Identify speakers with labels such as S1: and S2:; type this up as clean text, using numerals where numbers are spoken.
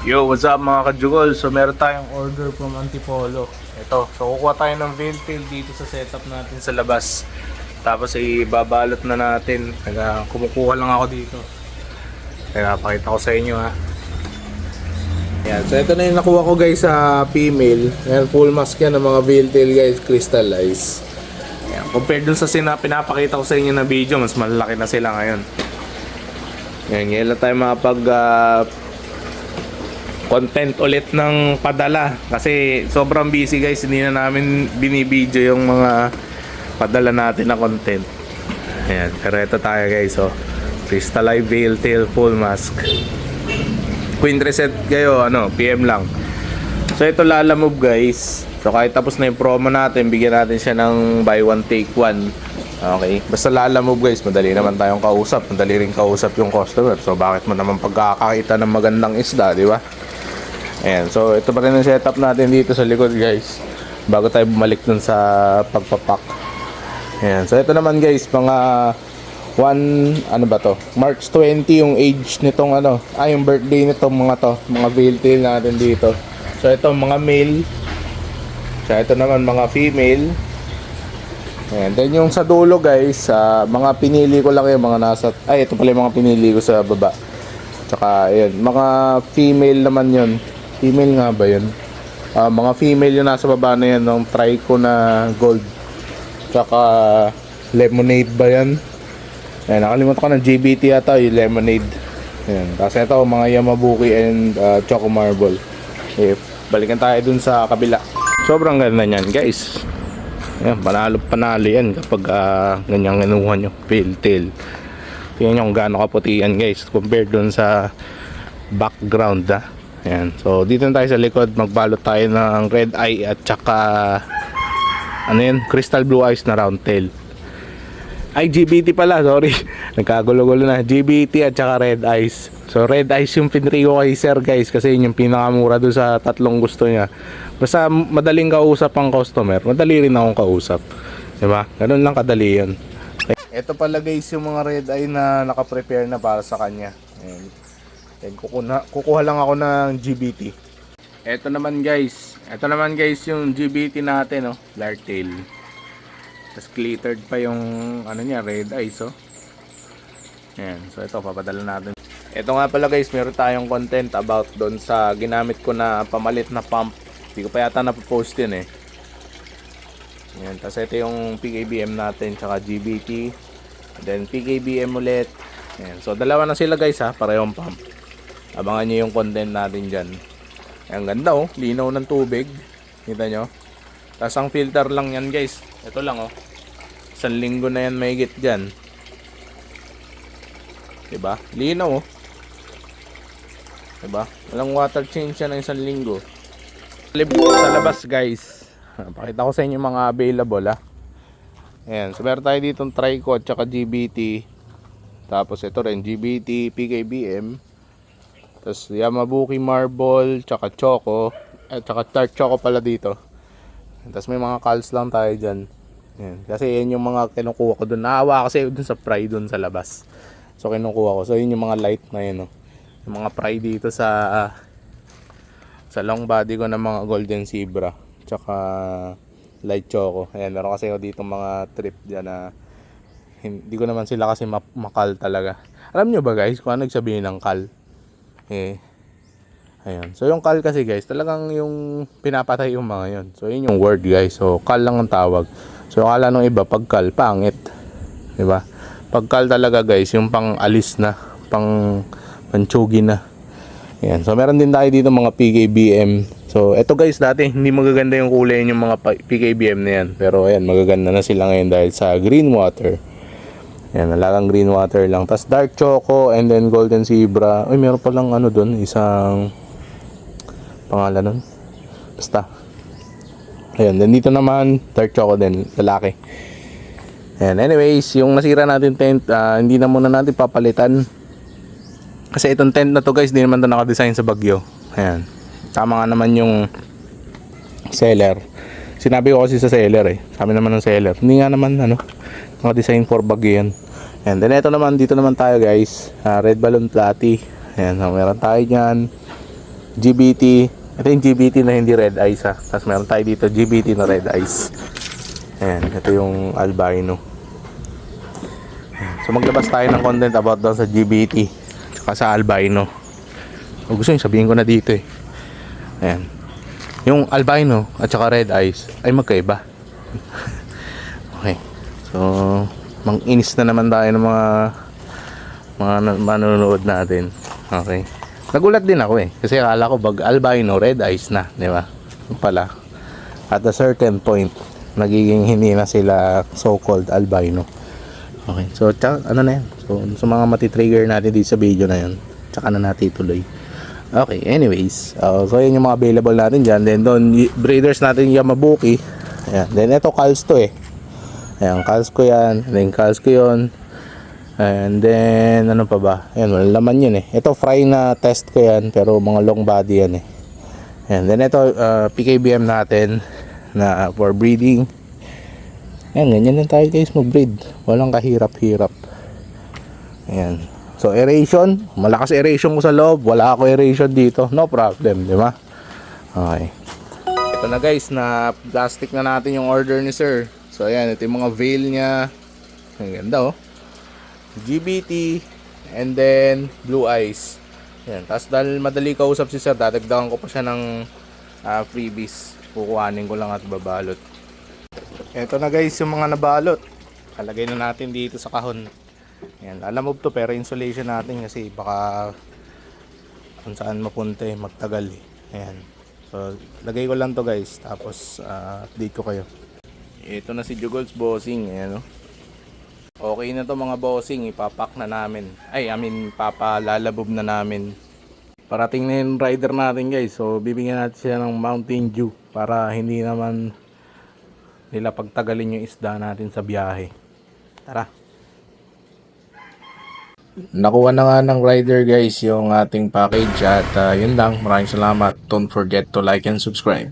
S1: Yo, what's up mga kajugol? So meron tayong order from Antipolo. Ito, so kukuha tayo ng veil dito sa setup natin sa labas. Tapos ibabalot na natin. Kumukuha lang ako dito. Kaya pakita ko sa inyo ha. Yan, so ito na yung nakuha ko guys sa female. Yan, full mask yan ng mga veil guys, crystallized. Yan, compared dun sa pinapakita ko sa inyo na video, mas malaki na sila ngayon. Yan, ngayon lang tayo makapag content ulit ng padala kasi sobrang busy guys, hindi na namin binibideo yung mga padala natin na content. Ayan, pero ito tayo guys, oh. Crystallized veil tail full mask. Queen reset kayo, PM lang. So ito lalamove guys. So kahit tapos na yung promo natin, bigyan natin siya ng buy one take one. Okay, basta lalamove guys, madali naman tayong kausap, madali rin kausap yung customer. So bakit mo naman pagkakakita ng magandang isda, di ba? Ayan, so ito pa rin ang setup natin dito sa likod guys, bago tayo bumalik dun sa pagpapak. Ayan, so ito naman guys, mga March 20 yung age nitong yung birthday nitong mga veil tail natin dito. So ito mga male, so ito naman mga female. Ayan, then yung sa dulo guys, mga pinili ko lang yung mga nasa, ito pala yung mga pinili ko sa baba. Tsaka ayan, mga female naman yun. Female nga ba yun? Mga female yung nasa baba na yan, ng trico na gold. Tsaka lemonade ba yan? Ayan, nakalimutan ko ng GBT ata yung lemonade. Ayan, tapos ito mga Yamabuki and Choco Marble. Okay, balikan tayo dun sa kabila. Sobrang ganda nyan guys. Ayan, panalo yan kapag ganyang inuha nyo, veil tail. Tingnan nyo kung gaano kaputi yan guys compared dun sa background Ayan, so dito na tayo sa likod, magbalot tayo ng red eye at saka crystal blue eyes na round tail. GBT pala, sorry. Nagkagulo-gulo na. GBT at saka red eyes. So red eyes yung pinri ko kay sir guys, kasi yun yung pinakamura doon sa tatlong gusto niya. Basta madaling kausap ang customer, madali rin akong kausap, diba? Ganun lang kadali yun. Ito pala guys yung mga red eye na naka-prepare na para sa kanya. Ayan. Then kukuha lang ako ng GBT. Ito naman guys yung GBT natin, flare tail. Tapos glittered pa yung niya, red eyes, Ayan, so ito papadala natin. Ito nga pala guys, meron tayong content about doon sa ginamit ko na pamalit na pump. Hindi ko pa yata napopost yun Ayan, tapos ito yung PKBM natin tsaka GBT. And then PKBM ulit. Ayan, so dalawa na sila guys parehong pump. Abangan nyo yung content natin dyan. Ang ganda linaw ng tubig. Kita nyo? Tapos ang filter lang yan guys. Ito lang 1 linggo na yan mahigit dyan. Diba? Linaw Diba? Walang water change yan ng 1 linggo. Sa labas guys, pakita ko sa inyo mga available Ayan, so meron tayo dito trico at saka GBT. Tapos ito rin GBT, PKBM. Tapos Yamabuki Marble, tsaka Choco, at tsaka Tart Choco pala dito. Tapos may mga calls lang tayo dyan. Yan. Kasi yan yung mga kinukuha ko doon. Naawa kasi doon sa fry doon sa labas. So kinukuha ko. So yun yung mga light na yun. Yung mga fry dito sa long body ko ng mga golden zebra. Tsaka light choco. Ayan, meron kasi ako dito mga trip dyan na hindi ko naman sila kasi makal talaga. Alam nyo ba guys kung ano nagsabihin ng kal? Ayan. So yung kal kasi guys, talagang yung pinapatay yung mga yun. So yun yung word guys. So kal lang ang tawag. So akala nung iba pag kal, pangit. Diba? Pag kal talaga guys, yung pang alis na, pang panchugi na. Ayan. So meron din tayo dito mga PKBM. So eto guys, dati hindi magaganda yung kulay yung mga PKBM na yan. Pero ayan, magaganda na sila ngayon dahil sa green water. Ayan, nalagang green water lang. Tapos dark choco and then golden zebra. Uy, meron palang doon, isang pangalan nun. Basta. Ayan, then dito naman dark choco din, lalaki. Ayan, anyways, yung nasira natin tent, hindi na muna natin papalitan. Kasi itong tent na to guys, hindi naman ito nakadesign sa Baguio. Ayan, tama nga naman yung seller. Sinabi ko kasi sa seller sabi naman ng seller, hindi nga naman mga design for Baguio yan. And then ito naman, dito naman tayo guys, red balloon platy. Ayan, so meron tayo dyan. GBT. Ito yung GBT na hindi red eyes ha. Tapos meron tayo dito GBT na red eyes. Ayan, ito yung albino. So maglabas tayo ng content about doon sa GBT tsaka sa albino. O gusto nyo sabihin ko na dito eh. Ayan. Yung albino at saka red eyes ay magkaiba. Okay. So mang-inis na naman tayo ng mga manonood natin. Okay. Nagulat din ako eh. Kasi akala ko bag albino, red eyes na. Di ba? Yung pala. At a certain point, nagiging hindi na sila so-called albino. Okay. So, ano na yan? So, sa mga matitrigger natin dito sa video na yan, tsaka na natin ituloy. Okay. Anyways. So, yun yung mga available natin dyan. Then, doon, breeders natin Yamabuki. Ayan. Then, ito, calls to eh. Ayan, calls ko yan. Then, calls ko yun. And then, ano pa ba? Ayan, wala laman yun eh. Ito, fry na test ko yan. Pero mga long body yan eh. And then, ito, PKBM natin na for breeding. Ayan, ganyan lang tayo guys mag-breed. Walang kahirap-hirap. Ayan. So, aeration. Malakas aeration ko sa loob. Wala ako aeration dito. No problem, di ba? Okay. Ito na guys, na plastic na natin yung order ni sir. So, ayan. Ito yung mga veil niya. Ang ganda oh. GBT and then blue eyes. Yan. Tapos dahil madali kausap si sir, dadagdagan ko pa siya ng freebies. Kukuhanin ko lang at babalot. Ito na guys yung mga nabalot. Kalagay na natin dito sa kahon. Yan. Alam mo to pero insulation natin kasi baka kung saan mapunta magtagal eh. Ayan. So lagay ko lang to guys. Tapos update ko kayo. Ito na si Jugols bossing. Ayan o. Okay na to mga bossing, ipapak na namin. Papalalabob na namin. Parating na yung rider natin guys. So bibigyan natin siya ng Mountain Dew para hindi naman nila pagtagalin yung isda natin sa biyahe. Tara. Nakuha na nga ng rider guys yung ating package at yun lang. Maraming salamat. Don't forget to like and subscribe.